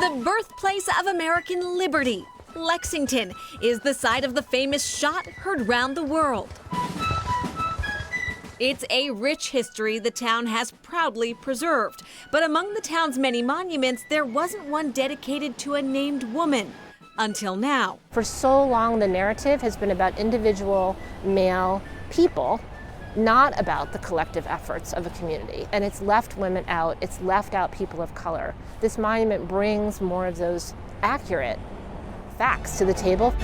The birthplace of American liberty, Lexington, is the site of the famous shot heard round the world. It's a rich history the town has proudly preserved. But among the town's many monuments, there wasn't one dedicated to a named woman. Until now. For so long, the narrative has been about individual male people, not about the collective efforts of a community. And it's left women out, it's left out people of color. This monument brings more of those accurate facts to the table.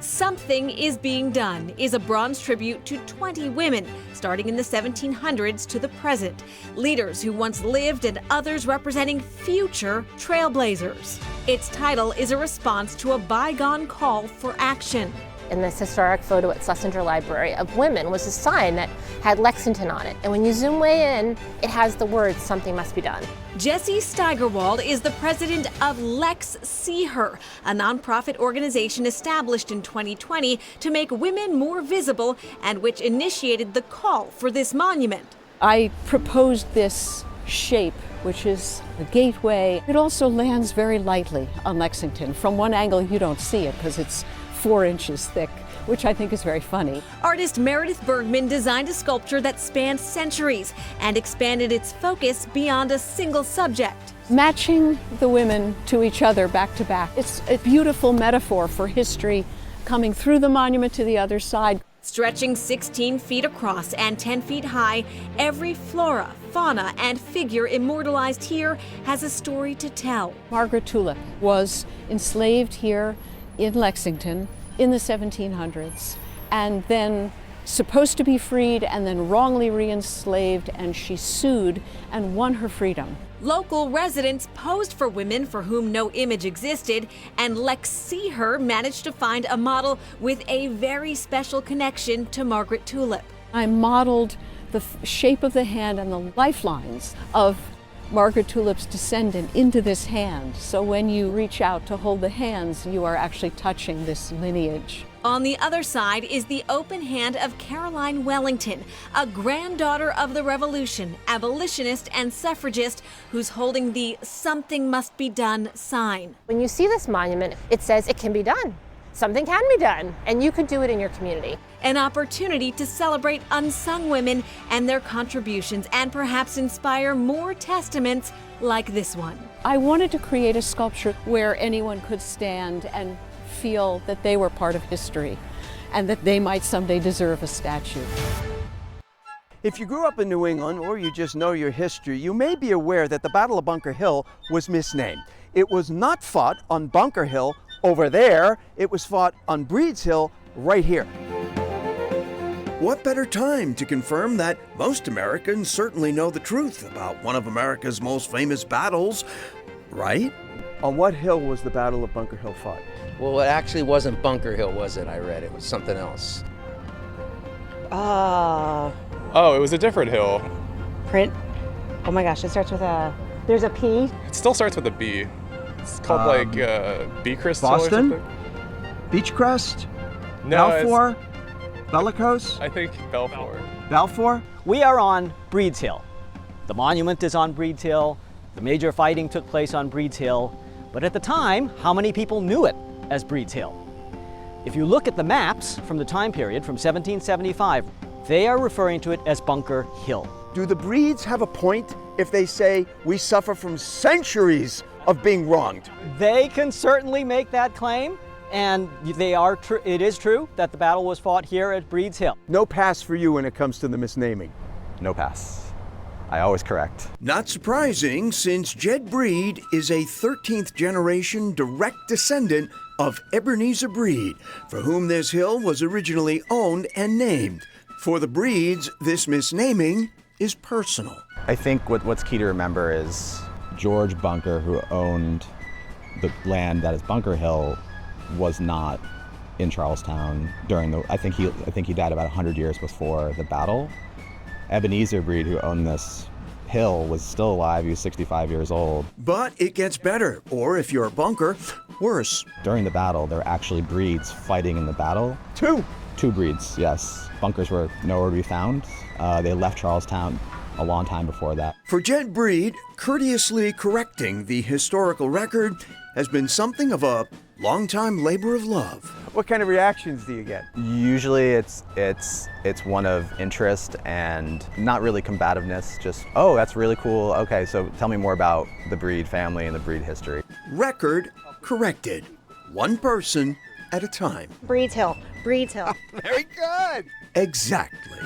Something is being done is a bronze tribute to 20 women, starting in the 1700s to the present. Leaders who once lived and others representing future trailblazers. Its title is a response to a bygone call for action. In this historic photo at Schlesinger Library of women was a sign that had Lexington on it. And when you zoom way in, it has the words, "Something must be done." Jessie Steigerwald is the president of Lex See Her, a nonprofit organization established in 2020 to make women more visible and which initiated the call for this monument. I proposed this shape, which is a gateway. It also lands very lightly on Lexington. From one angle, you don't see it because it's 4 inches thick, which I think is very funny. Artist Meredith Bergman designed a sculpture that spanned centuries and expanded its focus beyond a single subject. Matching the women to each other back to back. It's a beautiful metaphor for history coming through the monument to the other side. Stretching 16 feet across and 10 feet high, every flora, fauna, and figure immortalized here has a story to tell. Margaret Tulip was enslaved here in Lexington in the 1700s, and then supposed to be freed and then wrongly re-enslaved, and she sued and won her freedom. Local residents posed for women for whom no image existed, and Lex See Her managed to find a model with a very special connection to Margaret Tulip. I modeled the shape of the hand and the lifelines of Margaret Tulip's descendant into this hand. So when you reach out to hold the hands, you are actually touching this lineage. On the other side is the open hand of Caroline Wellington, a granddaughter of the Revolution, abolitionist and suffragist who's holding the "Something Must Be Done" sign. When you see this monument, it says it can be done. Something can be done, and you could do it in your community. An opportunity to celebrate unsung women and their contributions and perhaps inspire more testaments like this one. I wanted to create a sculpture where anyone could stand and feel that they were part of history and that they might someday deserve a statue. If you grew up in New England or you just know your history, you may be aware that the Battle of Bunker Hill was misnamed. It was not fought on Bunker Hill over there, it was fought on Breed's Hill right here. What better time to confirm that most Americans certainly know the truth about one of America's most famous battles, right? On what hill was the Battle of Bunker Hill fought? Well, it actually wasn't Bunker Hill, was it? I read it was something else. Oh, it was a different hill. print. Oh my gosh, it starts with a, there's a P. It still starts with a B. It's called Beecrest or Boston? something. Beechcrest? No, Balfour? Bellicose? I think Balfour. Balfour? We are on Breed's Hill. The monument is on Breed's Hill. The major fighting took place on Breed's Hill. But at the time, how many people knew it as Breed's Hill? If you look at the maps from the time period, from 1775, they are referring to it as Bunker Hill. Do the Breeds have a point if they say we suffer from centuries of being wronged? They can certainly make that claim, and it is true that the battle was fought here at Breed's Hill. No pass for you when it comes to the misnaming. No pass. I always correct. Not surprising, since Jed Breed is a 13th generation direct descendant of Ebenezer Breed, for whom this hill was originally owned and named. For the Breeds, this misnaming is personal. I think what's key to remember is George Bunker, who owned the land that is Bunker Hill, was not in Charlestown during the, I think he died about 100 years before the battle. Ebenezer Breed, who owned this hill, was still alive. He was 65 years old. But it gets better, or if you're a Bunker, worse. During the battle, there were actually breeds fighting in the battle. Two breeds, yes. Bunkers were nowhere to be found. They left Charlestown a long time before that. For Jed Breed, courteously correcting the historical record has been something of a long-time labor of love. What kind of reactions do you get? Usually it's one of interest and not really combativeness, just, oh, that's really cool. Okay, so tell me more about the Breed family and the Breed history. Record corrected, one person at a time. Breeds Hill. Breeds Hill. Very good. Exactly.